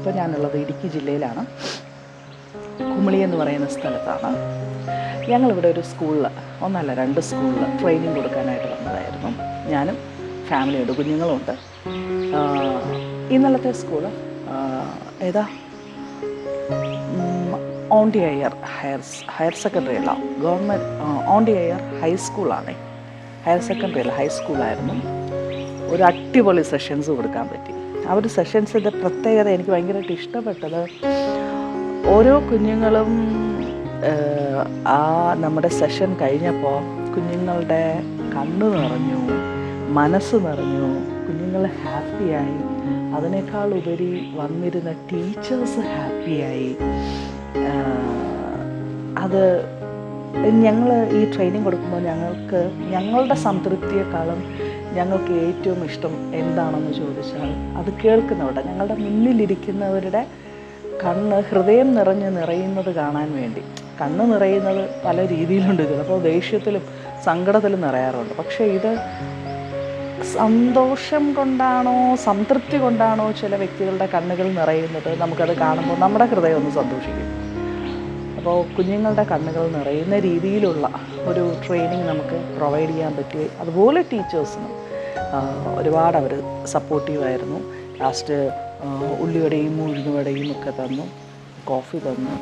ഇപ്പോൾ ഞാനുള്ളത് ഇടുക്കി ജില്ലയിലാണ്, കുമളി എന്ന് പറയുന്ന സ്ഥലത്താണ്. ഞങ്ങളിവിടെ ഒരു സ്കൂളിൽ, ഒന്നല്ല 2 സ്കൂളിൽ ട്രെയിനിങ് കൊടുക്കാനായിട്ട് വന്നതായിരുന്നു. ഞാനും ഫാമിലിയുണ്ട്, കുഞ്ഞുങ്ങളുമുണ്ട്. ഇന്നലത്തെ സ്കൂള് ഏതാ ഓണ്ടി അയ്യർ ഹയർ സെക്കൻഡറി അല്ല, ഗവൺമെൻറ് ഓണ്ടി അയ്യർ ഹൈസ്കൂളാണ്. ഹയർ സെക്കൻഡറി അല്ല, ഹൈസ്കൂളായിരുന്നു. ഒരു അടിപൊളി സെഷൻസ് കൊടുക്കാൻ പറ്റി. ആ ഒരു സെഷൻസിൻ്റെ പ്രത്യേകത എനിക്ക് ഭയങ്കരമായിട്ട് ഇഷ്ടപ്പെട്ടത്, ഓരോ കുഞ്ഞുങ്ങളും ആ നമ്മുടെ സെഷൻ കഴിഞ്ഞപ്പോൾ കുഞ്ഞുങ്ങളുടെ കണ്ണ് നിറഞ്ഞു, മനസ്സ് നിറഞ്ഞു, കുഞ്ഞുങ്ങൾ ഹാപ്പിയായി. അതിനേക്കാൾ ഉപരി വന്നിരുന്ന ടീച്ചേഴ്സ് ഹാപ്പിയായി. അത് ഞങ്ങൾ ഈ ട്രെയിനിങ് കൊടുക്കുമ്പോൾ ഞങ്ങളുടെ സംതൃപ്തിയെക്കാളും ഞങ്ങൾക്ക് ഏറ്റവും ഇഷ്ടം എന്താണെന്ന് ചോദിച്ചാൽ അത് കേൾക്കുന്നവരുടെ, ഞങ്ങളുടെ മുന്നിലിരിക്കുന്നവരുടെ ഹൃദയം നിറയുന്നത് കാണാൻ വേണ്ടി. കണ്ണ് നിറയുന്നത് പല രീതിയിലുണ്ട്. ചിലപ്പോൾ ദേഷ്യത്തിലും സങ്കടത്തിലും നിറയാറുണ്ട്. പക്ഷേ ഇത് സന്തോഷം കൊണ്ടാണോ സംതൃപ്തി കൊണ്ടാണോ ചില വ്യക്തികളുടെ കണ്ണുകൾ നിറയുന്നത്, നമുക്കത് കാണുമ്പോൾ നമ്മുടെ ഹൃദയം ഒന്ന് സന്തോഷിക്കും. അപ്പോൾ കുഞ്ഞുങ്ങളുടെ കണ്ണുകൾ നിറയുന്ന രീതിയിലുള്ള ഒരു ട്രെയിനിങ് നമുക്ക് പ്രൊവൈഡ് ചെയ്യാൻ പറ്റി. അതുപോലെ ടീച്ചേഴ്സിനും ഒരുപാട് അവർ സപ്പോർട്ടീവായിരുന്നു. ലാസ്റ്റ് ഉള്ളിവടയും ഉഴുന്നുവടയും ഒക്കെ തന്നു, കോഫി തന്നു.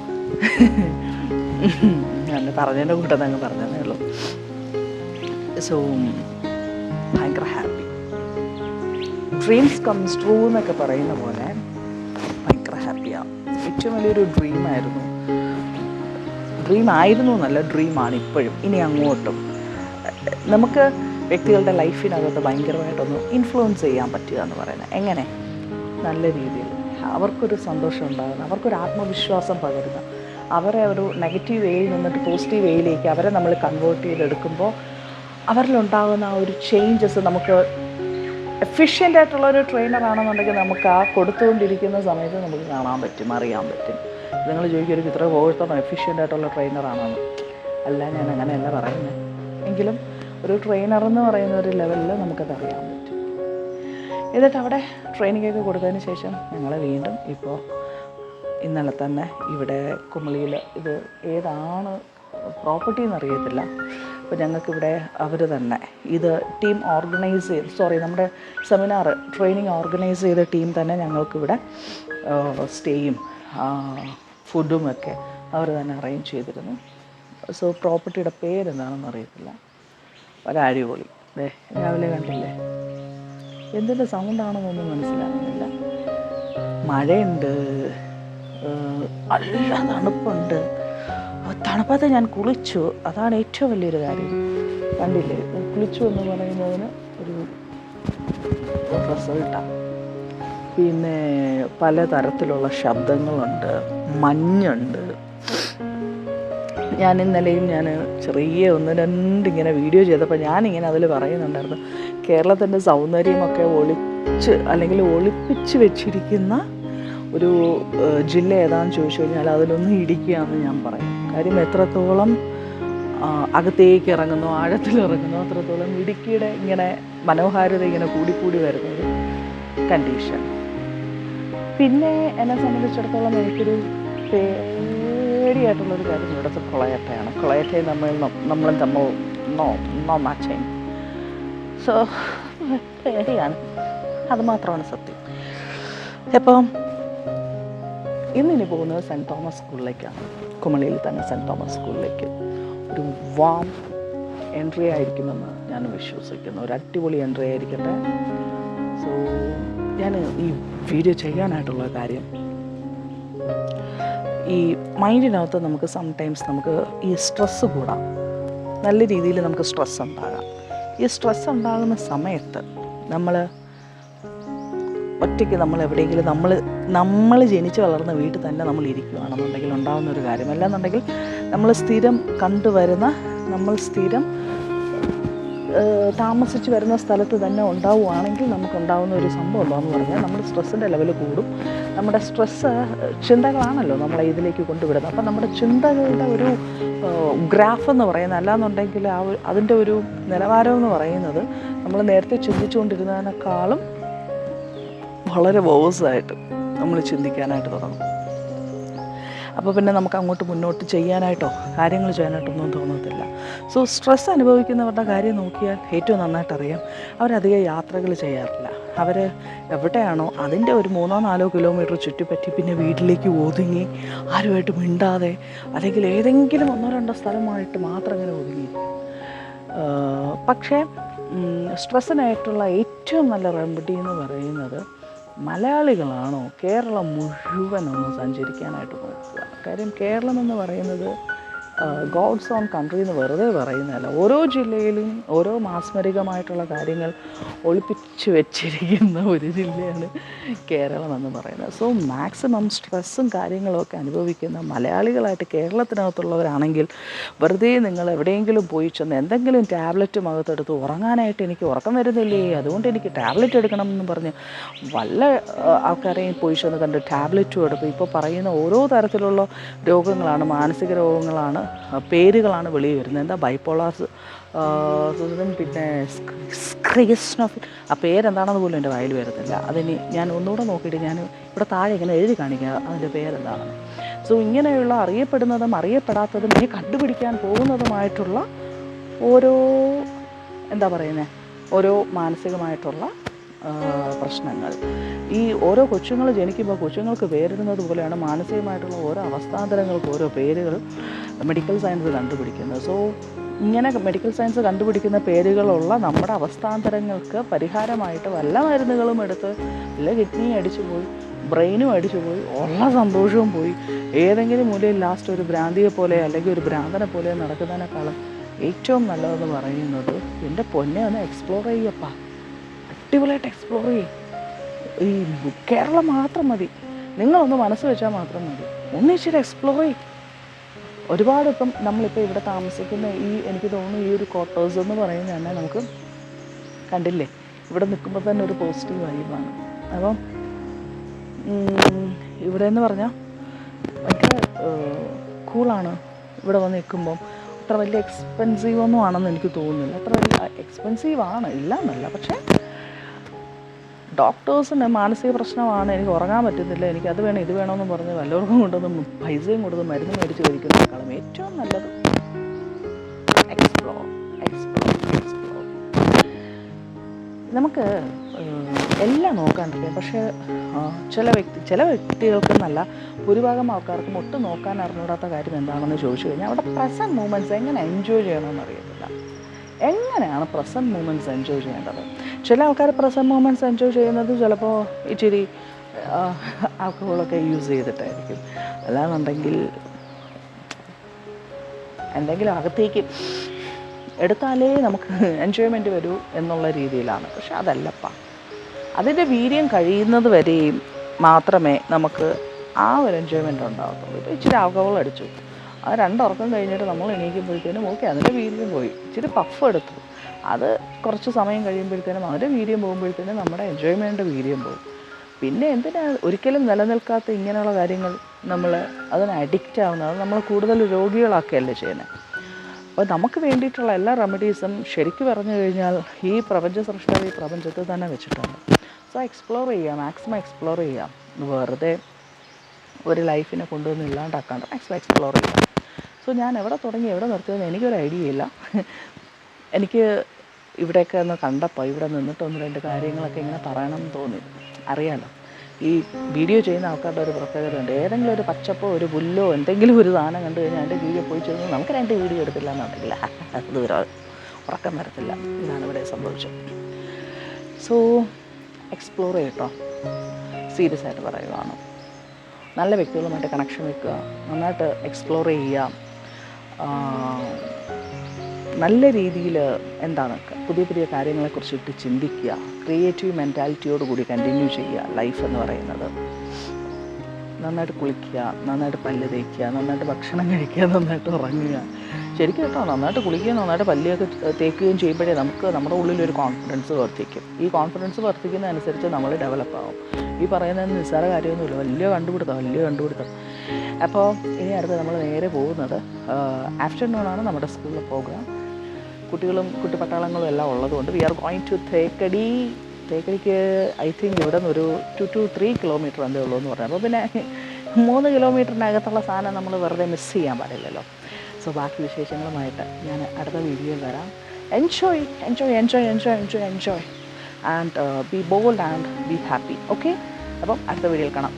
ഞാൻ പറഞ്ഞതിൻ്റെ കൂട്ടം അങ്ങ് പറഞ്ഞതേ ഉള്ളൂ. സോ ഭയങ്കര ഹാപ്പി. ഡ്രീംസ് കംസ് ട്രൂ എന്നൊക്കെ പറയുന്ന പോലെ ഭയങ്കര ഹാപ്പിയാണ്. ഏറ്റവും വലിയൊരു ഡ്രീമായിരുന്നു എന്നല്ല, ഡ്രീമാണ് ഇപ്പോഴും. ഇനി അങ്ങോട്ടും നമുക്ക് വ്യക്തികളുടെ ലൈഫിനകത്ത് ഭയങ്കരമായിട്ടൊന്ന് ഇൻഫ്ലുവൻസ് ചെയ്യാൻ പറ്റുക എന്ന് പറയുന്നത് എങ്ങനെ, നല്ല രീതിയിൽ അവർക്കൊരു സന്തോഷം ഉണ്ടാകുന്ന, അവർക്കൊരു ആത്മവിശ്വാസം പകരുന്ന, അവരെ ഒരു നെഗറ്റീവ് വേയിൽ നിന്നിട്ട് പോസിറ്റീവ് വേയിലേക്ക് അവരെ നമ്മൾ കൺവേർട്ട് ചെയ്തെടുക്കുമ്പോൾ അവരിലുണ്ടാകുന്ന ആ ഒരു ചേഞ്ചസ് നമുക്ക് എഫിഷ്യൻ്റ് ആയിട്ടുള്ളൊരു ട്രെയിനറാണെന്നുണ്ടെങ്കിൽ നമുക്ക് ആ കൊടുത്തുകൊണ്ടിരിക്കുന്ന സമയത്ത് നമുക്ക് കാണാൻ പറ്റും, അറിയാൻ പറ്റും. നിങ്ങൾ ചോദിക്കും ഇത്ര പോയിട്ടൊന്നും എഫിഷ്യൻ്റ് ആയിട്ടുള്ള ട്രെയിനറാണെന്ന്. അല്ല, ഞാൻ അങ്ങനെയല്ല പറയുന്നത്. എങ്കിലും ഒരു ട്രെയിനർ എന്ന് പറയുന്ന ഒരു ലെവലിൽ നമുക്കത് അറിയാൻ പറ്റും. എന്നിട്ട് അവിടെ ട്രെയിനിങ്ങൊക്കെ കൊടുത്തതിന് ശേഷം ഞങ്ങൾ വീണ്ടും ഇപ്പോൾ ഇന്നലെ തന്നെ ഇവിടെ കുമളിയിൽ, ഇത് ഏതാണ് പ്രോപ്പർട്ടി എന്നറിയത്തില്ല, അപ്പോൾ ഞങ്ങൾക്കിവിടെ അവർ തന്നെ ഇത് ടീം ഓർഗനൈസ് ചെയ്ത്, നമ്മുടെ സെമിനാർ ട്രെയിനിങ് ഓർഗനൈസ് ചെയ്ത ടീം തന്നെ ഞങ്ങൾക്കിവിടെ സ്റ്റേയും ഫുഡും ഒക്കെ അവർ തന്നെ അറേഞ്ച് ചെയ്തിരുന്നു. സോ പ്രോപ്പർട്ടിയുടെ പേരെന്താണെന്ന് അറിയത്തില്ല. ഒരടിപൊളി. രാവിലെ കണ്ടില്ലേ എന്തിൻ്റെ സൗണ്ടാണെന്നൊന്നും മനസ്സിലാകുന്നില്ല. മഴയുണ്ട്, നല്ല തണുപ്പുണ്ട്. തണുപ്പത്ത് ഞാൻ കുളിച്ചു, അതാണ് ഏറ്റവും വലിയൊരു കാര്യം. കണ്ടില്ലേ, കുളിച്ചു എന്ന് പറയുന്നതിന് ഒരു റിസൾട്ടാണ്. പിന്നെ പലതരത്തിലുള്ള ശബ്ദങ്ങളുണ്ട്, മഞ്ഞുണ്ട്. ഞാൻ ഇന്നലെയും ചെറിയ 1-2 ഇങ്ങനെ വീഡിയോ ചെയ്തപ്പോൾ ഞാനിങ്ങനെ അതിൽ പറയുന്നുണ്ടായിരുന്നു, കേരളത്തിൻ്റെ സൗന്ദര്യമൊക്കെ ഒളിപ്പിച്ച് വെച്ചിരിക്കുന്ന ഒരു ജില്ല ഏതാണെന്ന് ചോദിച്ചു കഴിഞ്ഞാൽ അതിലൊന്നും ഇടുക്കിയാണെന്ന് ഞാൻ പറയും. കാര്യം എത്രത്തോളം അകത്തേക്ക് ഇറങ്ങുന്നു, ആഴത്തിലിറങ്ങുന്നു, അത്രത്തോളം ഇടുക്കിയുടെ ഇങ്ങനെ മനോഹാരിത ഇങ്ങനെ കൂടിക്കൂടി വരുന്നൊരു കണ്ടീഷൻ. പിന്നെ എന്നെ സംബന്ധിച്ചിടത്തോളം എനിക്കൊരു പേടിയായിട്ടുള്ളൊരു കാര്യം ഇവിടുത്തെ കൊളയട്ടയാണ്. കൊളയട്ടയും നമ്മളും തമ്മിൽ നോ മാച്ചിങ്. സോ പേടിയാണ്, അതുമാത്രമാണ് സത്യം. അപ്പം ഇന്നിനി പോകുന്നത് സെൻറ്റ് തോമസ് സ്കൂളിലേക്കാണ്. കുമളിയിൽ തന്നെ സെൻറ്റ് തോമസ് സ്കൂളിലേക്ക് ഒരു വാം എൻട്രി ആയിരിക്കുമെന്ന് ഞാൻ വിശ്വസിക്കുന്നു. ഒരു അടിപൊളി എൻട്രി ആയിരിക്കട്ടെ. സോ ഞാൻ ഈ വീഡിയോ ചെയ്യാനായിട്ടുള്ള കാര്യം, ഈ മൈൻഡിനകത്ത് നമുക്ക് സംടൈംസ് നമുക്ക് ഈ സ്ട്രെസ്സ് കൂടാം, നല്ല രീതിയിൽ നമുക്ക് സ്ട്രെസ്സ് ഉണ്ടാകാം. ഈ സ്ട്രെസ്സ് ഉണ്ടാകുന്ന സമയത്ത് നമ്മൾ ഒറ്റയ്ക്ക് എവിടെയെങ്കിലും നമ്മൾ ജനിച്ച് വളർന്ന വീട്ടിൽ തന്നെ നമ്മൾ ഇരിക്കുകയാണെന്നുണ്ടെങ്കിൽ ഉണ്ടാകുന്ന ഒരു കാര്യം. അല്ലാന്നുണ്ടെങ്കിൽ നമ്മൾ സ്ഥിരം കണ്ടുവരുന്ന, നമ്മൾ സ്ഥിരം താമസിച്ച് വരുന്ന സ്ഥലത്ത് തന്നെ ഉണ്ടാവുകയാണെങ്കിൽ നമുക്കുണ്ടാകുന്ന ഒരു സംഭവം എന്താണെന്ന് പറഞ്ഞാൽ നമ്മുടെ സ്ട്രെസ്സിൻ്റെ ലെവൽ കൂടും. നമ്മുടെ സ്ട്രെസ്സ് ചിന്തകളാണല്ലോ നമ്മളെ ഇതിലേക്ക് കൊണ്ടുവിടുന്നത്. അപ്പം നമ്മുടെ ചിന്തകളുടെ ഒരു ഗ്രാഫ് എന്ന് പറയുന്നത്, അല്ലാന്നുണ്ടെങ്കിൽ അതിൻ്റെ ഒരു നിലവാരം എന്ന് പറയുന്നത് നമ്മൾ നേരത്തെ ചിന്തിച്ചുകൊണ്ടിരുന്നതിനേക്കാളും വളരെ വേഴ്സായിട്ട് നമ്മൾ ചിന്തിക്കാനായിട്ട് തുടങ്ങും. അപ്പോൾ പിന്നെ നമുക്ക് അങ്ങോട്ട് മുന്നോട്ട് ചെയ്യാനായിട്ടോ കാര്യങ്ങൾ ചെയ്യാനായിട്ടൊന്നും തോന്നത്തില്ല. സോ സ്ട്രെസ് അനുഭവിക്കുന്നവരുടെ കാര്യം നോക്കിയാൽ ഏറ്റവും നന്നായിട്ടറിയാം, അവരധികം യാത്രകൾ ചെയ്യാറില്ല. അവർ എവിടെയാണോ അതിൻ്റെ ഒരു 3-4 കിലോമീറ്റർ ചുറ്റിപ്പറ്റി പിന്നെ വീട്ടിലേക്ക് ഒതുങ്ങി ആരുമായിട്ട് മിണ്ടാതെ, അല്ലെങ്കിൽ ഏതെങ്കിലും 1-2 സ്ഥലമായിട്ട് മാത്രം ഇങ്ങനെ ഒതുങ്ങി. പക്ഷേ സ്ട്രെസ്സിനായിട്ടുള്ള ഏറ്റവും നല്ല റെമഡി എന്ന് പറയുന്നത്, മലയാളികളാണോ കേരളം മുഴുവൻ ഒന്ന് സഞ്ചരിക്കാനായിട്ട് നോക്കുക. കാര്യം കേരളം എന്ന് പറയുന്നത് ഗോഡ്സ് ഓൺ കൺട്രി എന്ന് വെറുതെ പറയുന്നതല്ല. ഓരോ ജില്ലയിലും ഓരോ മാസ്മരികമായിട്ടുള്ള കാര്യങ്ങൾ ഒളിപ്പിച്ച് വെച്ചിരിക്കുന്ന ഒരു ജില്ലയാണ് കേരളം എന്ന് പറയുന്നത്. സോ മാക്സിമം സ്ട്രെസ്സും കാര്യങ്ങളൊക്കെ അനുഭവിക്കുന്ന മലയാളികളായിട്ട് കേരളത്തിനകത്തുള്ളവരാണെങ്കിൽ, വെറുതെ നിങ്ങൾ എവിടെയെങ്കിലും പോയി ചെന്ന് എന്തെങ്കിലും ടാബ്ലറ്റ് മുഖത്തെടുത്ത് ഉറങ്ങാനായിട്ട് എനിക്ക് ഉറക്കം വരുന്നില്ലേ, അതുകൊണ്ട് എനിക്ക് ടാബ്ലറ്റ് എടുക്കണം എന്ന് പറഞ്ഞ് വല്ല ആൾക്കാരെയും പോയി ചെന്ന് കണ്ട് ടാബ്ലറ്റും എടുക്കും. ഇപ്പോൾ പറയുന്ന ഓരോ തരത്തിലുള്ള രോഗങ്ങളാണ്, മാനസിക രോഗങ്ങളാണ്, പേരുകളാണ് വെളിയിൽ വരുന്നത്. എന്താ ബൈപ്പോളാർ പിന്നെ സ്ക്രീസ്നോഫിൽ, ആ പേരെന്താണെന്ന് പോലും എൻ്റെ വായിൽ വരുന്നില്ല. അതിന് ഞാൻ ഒന്നുകൂടെ നോക്കിയിട്ട് ഞാൻ ഇവിടെ താഴെ ഇങ്ങനെ എഴുതി കാണിക്കുക അതിൻ്റെ പേരെന്താണെന്ന്. സോ ഇങ്ങനെയുള്ള അറിയപ്പെടുന്നതും അറിയപ്പെടാത്തതും ഇനി കണ്ടുപിടിക്കാൻ പോകുന്നതുമായിട്ടുള്ള ഓരോ എന്താ പറയുന്നത്, ഓരോ മാനസികമായിട്ടുള്ള പ്രശ്നങ്ങൾ. ഈ ഓരോ കൊച്ചുങ്ങൾ ജനിക്കുമ്പോൾ കൊച്ചുങ്ങൾക്ക് പേരിടുന്നത് പോലെയാണ് മാനസികമായിട്ടുള്ള ഓരോ അവസ്ഥാന്തരങ്ങൾക്ക് ഓരോ പേരുകൾ മെഡിക്കൽ സയൻസ് കണ്ടുപിടിക്കുന്നത്. സോ ഇങ്ങനെ മെഡിക്കൽ സയൻസ് കണ്ടുപിടിക്കുന്ന പേരുകളുള്ള നമ്മുടെ അവസ്ഥാന്തരങ്ങൾക്ക് പരിഹാരമായിട്ട് വല്ല മരുന്നുകളും എടുത്ത് വല്ല കിഡ്നി അടിച്ചു പോയി, ബ്രെയിനും അടിച്ചു പോയി, ഉള്ള സന്തോഷവും പോയി, ഏതെങ്കിലും മൂലയിൽ ലാസ്റ്റ് ഒരു ഭ്രാന്തിയെ പോലെ അല്ലെങ്കിൽ ഒരു ഭ്രാന്തനെ പോലെ നടക്കുന്നതിനേക്കാളും ഏറ്റവും നല്ലതെന്ന് പറയുന്നത്, എൻ്റെ പൊന്നെ ഒന്ന് എക്സ്പ്ലോർ ചെയ്യപ്പാ, അടിപൊളിയായിട്ട് എക്സ്പ്ലോർ ചെയ്യും. ഈ കേരളം മാത്രം മതി, നിങ്ങളൊന്ന് മനസ്സ് വെച്ചാൽ മാത്രം മതി, ഒന്നിച്ചിട്ട് എക്സ്പ്ലോർ ചെയ്യും. ഒരുപാട് ഇപ്പം നമ്മളിപ്പോൾ ഇവിടെ താമസിക്കുന്ന എനിക്ക് തോന്നുന്നു ഈ ഒരു ക്വാർട്ടേഴ്സ് എന്ന് പറയുന്നത് തന്നെ നമുക്ക് കണ്ടില്ലേ, ഇവിടെ നിൽക്കുമ്പോൾ തന്നെ ഒരു പോസിറ്റീവ് വൈബാണ്. അപ്പം ഇവിടെ എന്ന് പറഞ്ഞാൽ ഭയങ്കര കൂളാണ്. ഇവിടെ വന്ന് നിൽക്കുമ്പം അത്ര വലിയ എക്സ്പെൻസീവ് ഒന്നും ആണെന്ന് എനിക്ക് തോന്നുന്നില്ല. അത്ര വലിയ എക്സ്പെൻസീവാണ്, ഇല്ല എന്നല്ല, പക്ഷേ ഡോക്ടേഴ്സിന് മാനസിക പ്രശ്നമാണ്, എനിക്ക് ഉറങ്ങാൻ പറ്റുന്നില്ല, എനിക്കത് വേണം ഇത് വേണമെന്ന് പറഞ്ഞ് വല്ലവർക്കും കൊണ്ടൊന്നും പൈസയും കൊടുത്ത് മരുന്ന് മേടിച്ച് കഴിക്കുന്നതിനേക്കാളും ഏറ്റവും നല്ലത് എക്സ്പ്ലോർ. നമുക്ക് എല്ലാം നോക്കാൻ പറ്റും, പക്ഷേ ചില വ്യക്തികൾക്കെന്നല്ല ഭൂരിഭാഗം ആൾക്കാർക്കും ഒട്ടും നോക്കാൻ അറിഞ്ഞൂടാത്ത കാര്യം എന്താണെന്ന് ചോദിച്ചു കഴിഞ്ഞാൽ അവിടെ പ്രസൻറ്റ് മൂമെൻറ്റ്സ് എങ്ങനെ എൻജോയ് ചെയ്യണമെന്ന് അറിയത്തില്ല. എങ്ങനെയാണ് പ്രസൻറ്റ് മൂമെൻറ്റ്സ് എൻജോയ് ചെയ്യേണ്ടത്? ചില ആൾക്കാർ പ്രസൻറ്റ് മൂമെൻറ്റ്സ് എൻജോയ് ചെയ്യുന്നത് ചിലപ്പോൾ ഇച്ചിരി ആൽക്കഹോളൊക്കെ യൂസ് ചെയ്തിട്ടായിരിക്കും, അല്ലാന്നുണ്ടെങ്കിൽ എന്തെങ്കിലും അകത്തേക്ക് എടുത്താലേ നമുക്ക് എൻജോയ്മെൻറ്റ് വരൂ എന്നുള്ള രീതിയിലാണ്. പക്ഷെ അതല്ലപ്പാ, അതിൻ്റെ വീര്യം കഴിയുന്നത് വരെയും മാത്രമേ നമുക്ക് ആ ഒരു എൻജോയ്മെൻറ്റ് ഉണ്ടാകത്തുള്ളൂ. ഇപ്പോൾ ഇച്ചിരി ആൽക്കഹോൾ അടിച്ചു, ആ 2 ഉറക്കം കഴിഞ്ഞിട്ട് നമ്മൾ എണീക്കുമ്പോഴത്തേനും ഓക്കെ അതിൻ്റെ വീര്യം പോയി. ഇച്ചിരി പഫ് എടുത്തു, അത് കുറച്ച് സമയം കഴിയുമ്പോഴത്തേനും അതിൻ്റെ വീര്യം പോകുമ്പോഴത്തേനും നമ്മുടെ എൻജോയ്മെൻറ്റ് വീര്യം പോകും. പിന്നെ എന്തിനാണ് ഒരിക്കലും നിലനിൽക്കാത്ത ഇങ്ങനെയുള്ള കാര്യങ്ങൾ നമ്മൾ അതിന് അഡിക്റ്റ് ആവുന്നത്? നമ്മൾ കൂടുതൽ രോഗികളാക്കുകയല്ലേ ചെയ്യുന്നത്. അപ്പോൾ നമുക്ക് വേണ്ടിയിട്ടുള്ള എല്ലാ റെമഡീസും ശരിക്കും പറഞ്ഞു കഴിഞ്ഞാൽ ഈ പ്രപഞ്ച സൃഷ്ടാവ് ഈ പ്രപഞ്ചത്തിൽ തന്നെ വെച്ചിട്ടുണ്ട്. സോ എക്സ്പ്ലോർ ചെയ്യാം, മാക്സിമം എക്സ്പ്ലോർ ചെയ്യാം. വെറുതെ ഒരു ലൈഫിനെ കൊണ്ടുവന്ന് ഇല്ലാണ്ടാക്കാണ്ട് മാക്സിമം എക്സ്പ്ലോർ ചെയ്യാം. സോ ഞാൻ എവിടെ തുടങ്ങി എവിടെ നിർത്തിയെന്ന് എനിക്കൊരു ഐഡിയ ഇല്ല. എനിക്ക് ഇവിടെയൊക്കെ ഒന്ന് കണ്ടപ്പോൾ ഇവിടെ നിന്നിട്ട് 1-2 കാര്യങ്ങളൊക്കെ ഇങ്ങനെ പറയണമെന്ന് തോന്നി. അറിയാമല്ലോ, ഈ വീഡിയോ ചെയ്യുന്ന ആൾക്കാരുടെ ഒരു പ്രത്യേകത ഉണ്ട്. ഏതെങ്കിലും ഒരു പച്ചപ്പോ ഒരു പുല്ലോ എന്തെങ്കിലും ഒരു സാധനം കണ്ടു കഴിഞ്ഞാൽ എൻ്റെ വീഡിയോ പോയി ചെയ്യുന്നത് നമുക്ക് 2 വീഡിയോ എടുത്തില്ല എന്നുണ്ടെങ്കിൽ അത് ഉറക്കം വരത്തില്ല. ഇതാണ് ഇവിടെ സംഭവിച്ചത്. സോ എക്സ്പ്ലോർ ചെയ്യട്ടോ, സീരിയസ് ആയിട്ട് പറയുകയാണ്. നല്ല വ്യക്തികളുമായിട്ട് കണക്ഷൻ വെക്കുക, നന്നായിട്ട് എക്സ്പ്ലോർ ചെയ്യുക, നല്ല രീതിയിൽ എന്താണ് പുതിയ പുതിയ കാര്യങ്ങളെക്കുറിച്ചിട്ട് ചിന്തിക്കുക, ക്രിയേറ്റീവ് മെൻറ്റാലിറ്റിയോട് കൂടി കണ്ടിന്യൂ ചെയ്യുക ലൈഫ് എന്ന് പറയുന്നത്. നന്നായിട്ട് കുളിക്കുക, നന്നായിട്ട് പല്ല് തേക്കുക, നന്നായിട്ട് ഭക്ഷണം കഴിക്കുക, നന്നായിട്ട് ഉറങ്ങുക. ശരിക്കും കേട്ടോ, നന്നായിട്ട് കുളിക്കുകയും നന്നായിട്ട് പല്ലൊക്കെ തേക്കുകയും ചെയ്യുമ്പോഴേ നമുക്ക് നമ്മുടെ ഉള്ളിലൊരു കോൺഫിഡൻസ് വർദ്ധിക്കും. ഈ കോൺഫിഡൻസ് വർദ്ധിക്കുന്നതനുസരിച്ച് നമ്മൾ ഡെവലപ്പ് ആവും. ഈ പറയുന്നത് നിസ്സാര കാര്യമൊന്നുമില്ല, വലിയ കണ്ടുപിടുത്തം. അപ്പോൾ ഇനി അടുത്ത് നമ്മൾ നേരെ പോകുന്നത് ആഫ്റ്റർനൂണാണ് നമ്മുടെ സ്കൂളിൽ പ്രോഗ്രാം. കുട്ടികളും കുട്ടിപ്പട്ടാളങ്ങളും എല്ലാം ഉള്ളതുകൊണ്ട് we are going to Thekkady തേക്കടിക്ക് ഐ തിങ്ക് ഇവിടെ നിന്ന് ഒരു 2 to 3 കിലോമീറ്റർ എന്തേ ഉള്ളൂ എന്ന് പറഞ്ഞു. അപ്പോൾ പിന്നെ 3 കിലോമീറ്ററിനകത്തുള്ള സാധനം നമ്മൾ വെറുതെ മിസ് ചെയ്യാൻ പാടില്ലല്ലോ. സോ ബാക്കി വിശേഷങ്ങളുമായിട്ട് ഞാൻ അടുത്ത വീഡിയോയിൽ വരാം. Enjoy and be bold and be happy. Okay, അപ്പം അടുത്ത വീഡിയോയിൽ കാണാം.